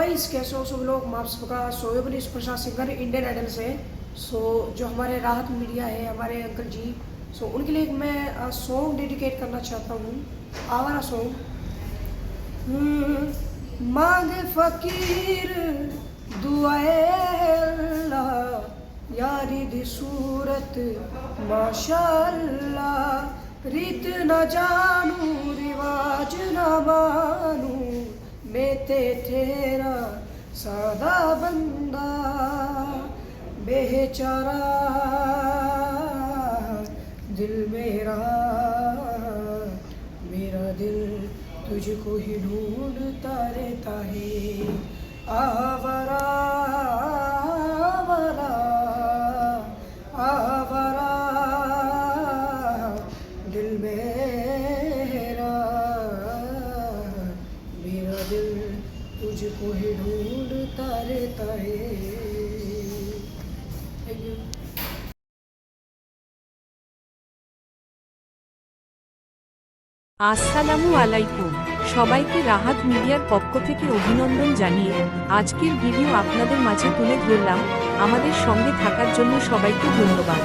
Guys, कैसे हो सब लोग। मैं आप सबका शोएब अली प्रसाद सिंगर इंडियन आइडल से। जो हमारे राहत मीडिया है, हमारे अंकल जी, उनके लिए एक मैं सॉन्ग डेडिकेट करना चाहता हूँ। आवारा सॉन्ग। मांगे फकीर दुआए अल्लाह, यारी दी सूरत माशाअल्लाह, रीत न जानू रिवाज न मानू, मैं ते तेरा सादा बंदा बेचारा दिल मेरा, मेरा दिल तुझको ही ढूंढता रहता है। आवारा आवारा आवारा दिल मेरा, मेरा दिल तुझको ही ढूंढता रहता है। Thank you. আসসালামু আলাইকুম, সবাইকে রাহাত মিডিয়ার পক্ষ থেকে অভিনন্দন জানিয়ে আজকের ভিডিও আপনাদের মাঝে তুলে ধরলাম। আমাদের সঙ্গে থাকার জন্য সবাইকে ধন্যবাদ।